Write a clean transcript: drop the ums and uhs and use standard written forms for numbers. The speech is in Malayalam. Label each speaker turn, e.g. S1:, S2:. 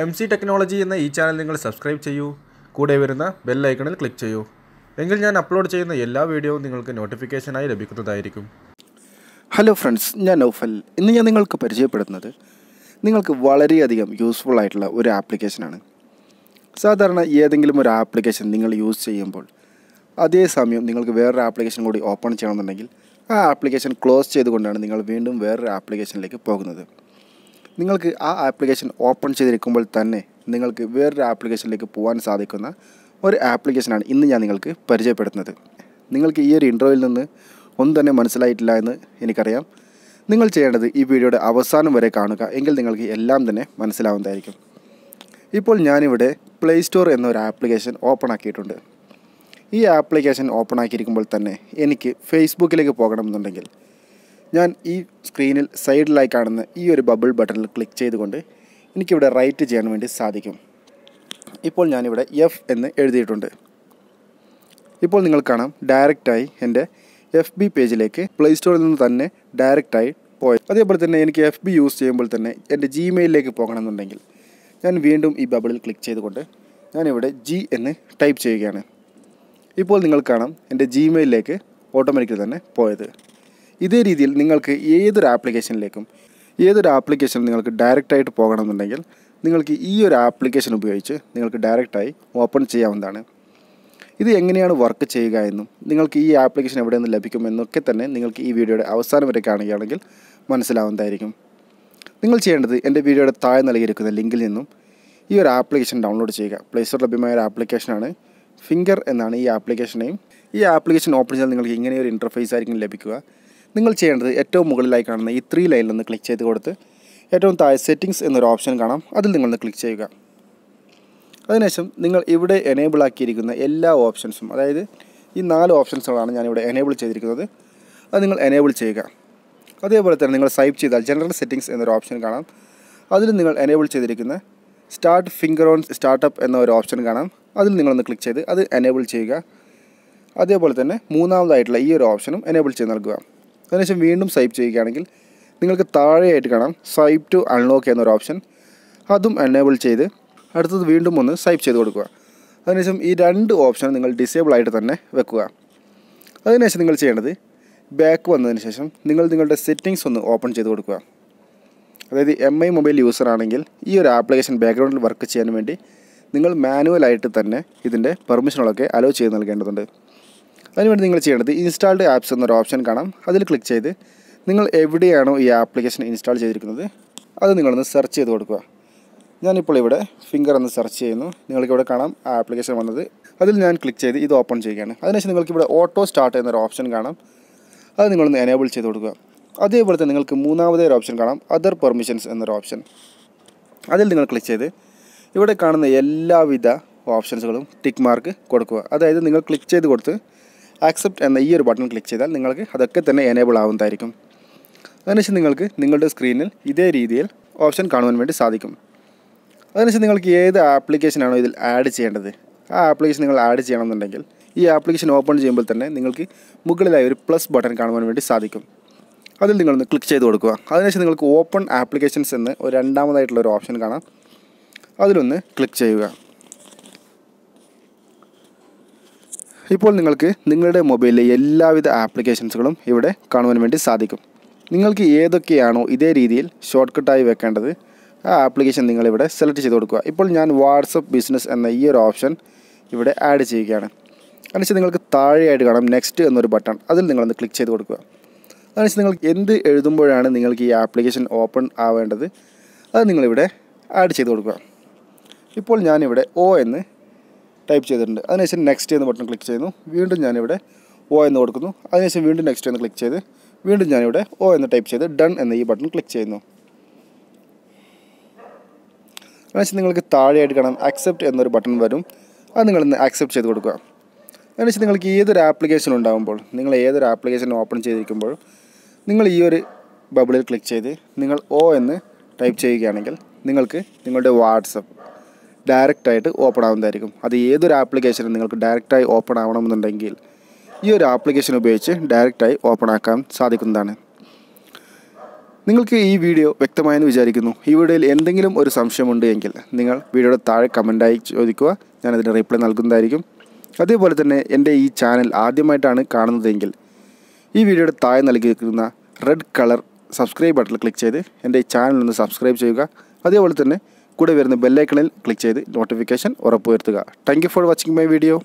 S1: MC ടെക്നോളജി എന്ന ഈ ചാനൽ നിങ്ങൾ സബ്സ്ക്രൈബ് ചെയ്യൂ. കൂടെ വരുന്ന ബെൽ ഐക്കണിൽ ക്ലിക്ക് ചെയ്യൂ. എങ്കിൽ ഞാൻ അപ്ലോഡ് ചെയ്യുന്ന എല്ലാ വീഡിയോയും നിങ്ങൾക്ക് നോട്ടിഫിക്കേഷനായി ലഭിക്കുന്നതായിരിക്കും.
S2: ഹലോ ഫ്രണ്ട്സ്, ഞാൻ നൗഫൽ. ഇന്ന് ഞാൻ നിങ്ങൾക്ക് പരിചയപ്പെടുത്തുന്നത് നിങ്ങൾക്ക് വളരെയധികം യൂസ്ഫുൾ ആയിട്ടുള്ള ഒരു ആപ്ലിക്കേഷനാണ്. സാധാരണ ഏതെങ്കിലും ഒരു ആപ്ലിക്കേഷൻ നിങ്ങൾ യൂസ് ചെയ്യുമ്പോൾ അതേസമയം നിങ്ങൾക്ക് വേറൊരു ആപ്ലിക്കേഷൻ കൂടി ഓപ്പൺ ചെയ്യണമെന്നുണ്ടെങ്കിൽ ആ ആപ്ലിക്കേഷൻ ക്ലോസ് ചെയ്തുകൊണ്ടാണ് നിങ്ങൾ വീണ്ടും വേറൊരു ആപ്ലിക്കേഷനിലേക്ക് പോകുന്നത്. നിങ്ങൾക്ക് ആ ആപ്ലിക്കേഷൻ ഓപ്പൺ ചെയ്തിരിക്കുമ്പോൾ തന്നെ നിങ്ങൾക്ക് വേറൊരു ആപ്ലിക്കേഷനിലേക്ക് പോകാൻ സാധിക്കുന്ന ഒരു ആപ്ലിക്കേഷനാണ് ഇന്ന് ഞാൻ നിങ്ങൾക്ക് പരിചയപ്പെടുത്തുന്നത്. നിങ്ങൾക്ക് ഈ ഒരു ഇൻട്രോയിൽ നിന്ന് ഒന്നും തന്നെ മനസ്സിലായിട്ടില്ല എന്ന് എനിക്കറിയാം. നിങ്ങൾ ചെയ്യേണ്ടത് ഈ വീഡിയോയുടെ അവസാനം വരെ കാണുക, എങ്കിൽ നിങ്ങൾക്ക് എല്ലാം തന്നെ മനസ്സിലാവുന്നതായിരിക്കും. ഇപ്പോൾ ഞാനിവിടെ പ്ലേ സ്റ്റോർ എന്നൊരു ആപ്ലിക്കേഷൻ ഓപ്പൺ ആക്കിയിട്ടുണ്ട്. ഈ ആപ്ലിക്കേഷൻ ഓപ്പൺ ആക്കിയിരിക്കുമ്പോൾ തന്നെ എനിക്ക് ഫേസ്ബുക്കിലേക്ക് പോകണമെന്നുണ്ടെങ്കിൽ ഞാൻ ഈ സ്ക്രീനിൽ സൈഡിലായി കാണുന്ന ഈ ഒരു ബബിൾ ബട്ടണിൽ ക്ലിക്ക് ചെയ്തുകൊണ്ട് എനിക്കിവിടെ റൈറ്റ് ചെയ്യാൻ വേണ്ടി സാധിക്കും. ഇപ്പോൾ ഞാനിവിടെ എഫ് എന്ന് എഴുതിയിട്ടുണ്ട്. ഇപ്പോൾ നിങ്ങൾ കാണാം ഡയറക്റ്റായി എൻ്റെ FB പേജിലേക്ക് പ്ലേ സ്റ്റോറിൽ നിന്ന് തന്നെ ഡയറക്റ്റായി പോയി. അതേപോലെ തന്നെ എനിക്ക് FB യൂസ് ചെയ്യുമ്പോൾ തന്നെ എൻ്റെ ജിമെയിലിലേക്ക് പോകണമെന്നുണ്ടെങ്കിൽ ഞാൻ വീണ്ടും ഈ ബബിളിൽ ക്ലിക്ക് ചെയ്തുകൊണ്ട് ഞാനിവിടെ G എന്ന് ടൈപ്പ് ചെയ്യുകയാണ്. ഇപ്പോൾ നിങ്ങൾ കാണാം എൻ്റെ ജിമെയിലിലേക്ക് ഓട്ടോമാറ്റിക്കലി തന്നെ പോയത്. ഇതേ രീതിയിൽ നിങ്ങൾക്ക് ഏതൊരു ആപ്ലിക്കേഷൻ നിങ്ങൾക്ക് ഡയറക്റ്റായിട്ട് പോകണമെന്നുണ്ടെങ്കിൽ നിങ്ങൾക്ക് ഈ ഒരു ആപ്ലിക്കേഷൻ ഉപയോഗിച്ച് നിങ്ങൾക്ക് ഡയറക്റ്റായി ഓപ്പൺ ചെയ്യാവുന്നതാണ്. ഇത് എങ്ങനെയാണ് വർക്ക് ചെയ്യുക എന്നും നിങ്ങൾക്ക് ഈ ആപ്ലിക്കേഷൻ എവിടെ നിന്ന് ലഭിക്കുമെന്നൊക്കെ തന്നെ നിങ്ങൾക്ക് ഈ വീഡിയോയുടെ അവസാനം വരെ കാണുകയാണെങ്കിൽ മനസ്സിലാവുന്നതായിരിക്കും. നിങ്ങൾ ചെയ്യേണ്ടത് എൻ്റെ വീഡിയോയുടെ താഴെ നൽകിയിരിക്കുന്ന ലിങ്കിൽ നിന്നും ഈ ഒരു ആപ്ലിക്കേഷൻ ഡൗൺലോഡ് ചെയ്യുക. പ്ലേ സ്റ്റോറിൽ ലഭ്യമായ ഒരു ആപ്ലിക്കേഷനാണ്. ഫിംഗർ എന്നാണ് ഈ ആപ്ലിക്കേഷൻ നെയിം. ഈ ആപ്ലിക്കേഷൻ ഓപ്പൺ ചെയ്താൽ നിങ്ങൾക്ക് ഇങ്ങനെയൊരു ഇൻ്റർഫേസ് ആയിരിക്കും ലഭിക്കുക. നിങ്ങൾ ചെയ്യേണ്ടത് ഏറ്റവും മുകളിലായി കാണുന്ന ഈ 3 ലൈനിൽ നിന്ന് ക്ലിക്ക് ചെയ്ത് കൊടുത്ത് ഏറ്റവും താഴെ സെറ്റിംഗ്സ് എന്നൊരു ഓപ്ഷൻ കാണാം, അതിൽ നിങ്ങളൊന്ന് ക്ലിക്ക് ചെയ്യുക. അതിനുശേഷം നിങ്ങൾ ഇവിടെ എനേബിൾ ആക്കിയിരിക്കുന്ന എല്ലാ ഓപ്ഷൻസും, അതായത് ഈ 4 ഓപ്ഷൻസുകളാണ് ഞാനിവിടെ എനേബിൾ ചെയ്തിരിക്കുന്നത്, അത് നിങ്ങൾ എനേബിൾ ചെയ്യുക. അതേപോലെ തന്നെ നിങ്ങൾ സ്വൈപ്പ് ചെയ്താൽ ജനറൽ സെറ്റിംഗ്സ് എന്നൊരു ഓപ്ഷൻ കാണാം, അതിൽ നിങ്ങൾ എനേബിൾ ചെയ്തിരിക്കുന്ന സ്റ്റാർട്ട് ഫിംഗർ ഓൺ സ്റ്റാർട്ടപ്പ് എന്ന ഒരു ഓപ്ഷൻ കാണാം, അതിൽ നിങ്ങളൊന്ന് ക്ലിക്ക് ചെയ്ത് അത് എനേബിൾ ചെയ്യുക. അതേപോലെ തന്നെ മൂന്നാമതായിട്ടുള്ള ഈ ഒരു ഓപ്ഷനും എനേബിൾ ചെയ്ത് നൽകുക. അതിനുശേഷം വീണ്ടും സ്വൈപ്പ് ചെയ്യുകയാണെങ്കിൽ നിങ്ങൾക്ക് താഴെയായിട്ട് കാണാം സ്വൈപ്പ് ടു അൺലോക്ക് എന്നൊരു ഓപ്ഷൻ, അതും എനേബിൾ ചെയ്ത് അടുത്തത് വീണ്ടും ഒന്ന് സ്വൈപ്പ് ചെയ്ത് കൊടുക്കുക. അതിനുശേഷം ഈ 2 ഓപ്ഷൻ നിങ്ങൾ ഡിസേബിൾ ആയിട്ട് തന്നെ വെക്കുക. അതിനുശേഷം നിങ്ങൾ ചെയ്യേണ്ടത് ബാക്ക് വന്നതിന് ശേഷം നിങ്ങളുടെ സെറ്റിംഗ്സ് ഒന്ന് ഓപ്പൺ ചെയ്ത് കൊടുക്കുക. അതായത് MI മൊബൈൽ യൂസർ ആണെങ്കിൽ ഈ ഒരു ആപ്ലിക്കേഷൻ ബാക്ക്ഗ്രൗണ്ടിൽ വർക്ക് ചെയ്യാൻ വേണ്ടി നിങ്ങൾ മാനുവലായിട്ട് തന്നെ ഇതിൻ്റെ പെർമിഷനുകളൊക്കെ അലോ ചെയ്ത് നൽകേണ്ടതുണ്ട്. അതിനുവേണ്ടി നിങ്ങൾ ചെയ്യേണ്ടത് ഇൻസ്റ്റാൾഡ് ആപ്സ് എന്നൊരു ഓപ്ഷൻ കാണാം, അതിൽ ക്ലിക്ക് ചെയ്ത് നിങ്ങൾ എവിടെയാണോ ഈ ആപ്ലിക്കേഷൻ ഇൻസ്റ്റാൾ ചെയ്തിരിക്കുന്നത് അത് നിങ്ങളൊന്ന് സെർച്ച് ചെയ്ത് കൊടുക്കുക. ഞാനിപ്പോൾ ഇവിടെ ഫിംഗർ എന്ന് സെർച്ച് ചെയ്യുന്നു. നിങ്ങൾക്കിവിടെ കാണാം ആ ആപ്ലിക്കേഷൻ വന്നത്, അതിൽ ഞാൻ ക്ലിക്ക് ചെയ്ത് ഇത് ഓപ്പൺ ചെയ്യുകയാണ്. അതിനുശേഷം നിങ്ങൾക്കിവിടെ ഓട്ടോ സ്റ്റാർട്ട് എന്നൊരു ഓപ്ഷൻ കാണാം, അത് നിങ്ങളൊന്ന് എനേബിൾ ചെയ്ത് കൊടുക്കുക. അതേപോലെ തന്നെ നിങ്ങൾക്ക് മൂന്നാമതേ ഒരു ഓപ്ഷൻ കാണാം അതർ പെർമിഷൻസ് എന്നൊരു ഓപ്ഷൻ, അതിൽ നിങ്ങൾ ക്ലിക്ക് ചെയ്ത് ഇവിടെ കാണുന്ന എല്ലാവിധ ഓപ്ഷൻസുകളും ടിക്ക് മാർക്ക് കൊടുക്കുക. അതായത് നിങ്ങൾ ക്ലിക്ക് ചെയ്ത് കൊടുത്ത് ആക്സെപ്റ്റ് എന്ന ഈ ഒരു ബട്ടൺ ക്ലിക്ക് ചെയ്താൽ നിങ്ങൾക്ക് അതൊക്കെ തന്നെ എനേബിൾ ആവുന്നതായിരിക്കും. അതിനുശേഷം നിങ്ങൾക്ക് നിങ്ങളുടെ സ്ക്രീനിൽ ഇതേ രീതിയിൽ ഓപ്ഷൻ കാണുവാൻ വേണ്ടി സാധിക്കും. അതിനുശേഷം നിങ്ങൾക്ക് ഏത് ആപ്ലിക്കേഷനാണോ ഇതിൽ ആഡ് ചെയ്യേണ്ടത് ആ ആപ്ലിക്കേഷൻ നിങ്ങൾ ആഡ് ചെയ്യണമെന്നുണ്ടെങ്കിൽ ഈ ആപ്ലിക്കേഷൻ ഓപ്പൺ ചെയ്യുമ്പോൾ തന്നെ നിങ്ങൾക്ക് മുകളിലായി ഒരു പ്ലസ് ബട്ടൺ കാണുവാൻ വേണ്ടി സാധിക്കും, അതിൽ നിങ്ങളൊന്ന് ക്ലിക്ക് ചെയ്ത് കൊടുക്കുക. അതിനുശേഷം നിങ്ങൾക്ക് ഓപ്പൺ ആപ്ലിക്കേഷൻസ് എന്ന് ഒരു രണ്ടാമതായിട്ടുള്ളൊരു ഓപ്ഷൻ കാണാം, അതിലൊന്ന് ക്ലിക്ക് ചെയ്യുക. ഇപ്പോൾ നിങ്ങൾക്ക് നിങ്ങളുടെ മൊബൈലിലെ എല്ലാവിധ ആപ്ലിക്കേഷൻസുകളും ഇവിടെ കാണുവാൻ വേണ്ടി സാധിക്കും. നിങ്ങൾക്ക് ഏതൊക്കെയാണോ ഇതേ രീതിയിൽ ഷോർട്ട് കട്ടായി വെക്കേണ്ടത് ആ ആപ്ലിക്കേഷൻ നിങ്ങളിവിടെ സെലക്ട് ചെയ്ത് കൊടുക്കുക. ഇപ്പോൾ ഞാൻ വാട്സപ്പ് ബിസിനസ് എന്ന ഈ ഒരു ഓപ്ഷൻ ഇവിടെ ആഡ് ചെയ്യുകയാണ്. അതിനുശേഷം നിങ്ങൾക്ക് താഴെയായിട്ട് കാണാം നെക്സ്റ്റ് എന്നൊരു ബട്ടൺ, അതിൽ നിങ്ങളൊന്ന് ക്ലിക്ക് ചെയ്ത് കൊടുക്കുക. അതിനുശേഷം നിങ്ങൾക്ക് എന്ത് എഴുതുമ്പോഴാണ് നിങ്ങൾക്ക് ഈ ആപ്ലിക്കേഷൻ ഓപ്പൺ ആവേണ്ടത് അത് നിങ്ങളിവിടെ ആഡ് ചെയ്ത് കൊടുക്കുക. ഇപ്പോൾ ഞാനിവിടെ O എന്ന് ടൈപ്പ് ചെയ്തിട്ടുണ്ട്. അതിനുശേഷം നെക്സ്റ്റ് എന്ന ബട്ടൺ ക്ലിക്ക് ചെയ്യുന്നു. വീണ്ടും ഞാനിവിടെ O എന്ന് കൊടുക്കുന്നു. അതിനുശേഷം വീണ്ടും നെക്സ്റ്റ് എന്ന് ക്ലിക്ക് ചെയ്ത് വീണ്ടും ഞാനിവിടെ O എന്ന് ടൈപ്പ് ചെയ്ത് ഡൺ എന്ന ഈ ബട്ടൺ ക്ലിക്ക് ചെയ്യുന്നു. അതിനുശേഷം നിങ്ങൾക്ക് താഴെയായിട്ട് കാണാം ആക്സെപ്റ്റ് എന്നൊരു ബട്ടൺ വരും, അത് നിങ്ങളൊന്ന് ആക്സെപ്റ്റ് ചെയ്ത് കൊടുക്കുക. അതിനുശേഷം നിങ്ങൾക്ക് ഏതൊരു ആപ്ലിക്കേഷൻ ഉണ്ടാകുമ്പോൾ നിങ്ങൾ ഏതൊരു ആപ്ലിക്കേഷൻ ഓപ്പൺ ചെയ്തിരിക്കുമ്പോൾ നിങ്ങൾ ഈ ഒരു ബബിളിൽ ക്ലിക്ക് ചെയ്ത് നിങ്ങൾ O എന്ന് ടൈപ്പ് ചെയ്യുകയാണെങ്കിൽ നിങ്ങൾക്ക് നിങ്ങളുടെ വാട്സപ്പ് ഡയറക്റ്റായിട്ട് ഓപ്പൺ ആവുന്നതായിരിക്കും. അത് ഏതൊരു ആപ്ലിക്കേഷനും നിങ്ങൾക്ക് ഡയറക്റ്റായി ഓപ്പൺ ആവണമെന്നുണ്ടെങ്കിൽ ഈ ഒരു ആപ്ലിക്കേഷൻ ഉപയോഗിച്ച് ഡയറക്റ്റായി ഓപ്പൺ ആക്കാൻ സാധിക്കുന്നതാണ്. നിങ്ങൾക്ക് ഈ വീഡിയോ വ്യക്തമായെന്ന് വിചാരിക്കുന്നു. ഈ വീഡിയോയിൽ എന്തെങ്കിലും ഒരു സംശയമുണ്ട് എങ്കിൽ നിങ്ങൾ വീഡിയോയുടെ താഴെ കമൻറ്റായി ചോദിക്കുക. ഞാനതിന് റിപ്ലൈ നൽകുന്നതായിരിക്കും. അതേപോലെ തന്നെ എൻ്റെ ഈ ചാനൽ ആദ്യമായിട്ടാണ് കാണുന്നതെങ്കിൽ ഈ വീഡിയോയുടെ താഴെ നൽകിയിരിക്കുന്ന റെഡ് കളർ സബ്സ്ക്രൈബ് ബട്ടണിൽ ക്ലിക്ക് ചെയ്ത് എൻ്റെ ഈ ചാനൽ ഒന്ന് സബ്സ്ക്രൈബ് ചെയ്യുക. അതേപോലെ തന്നെ കൂടെ വരുന്ന ബെല്ലൈക്കണിൽ ക്ലിക്ക് ചെയ്ത് നോട്ടിഫിക്കേഷൻ ഉറപ്പുവരുത്തുക. Thank you for watching my video.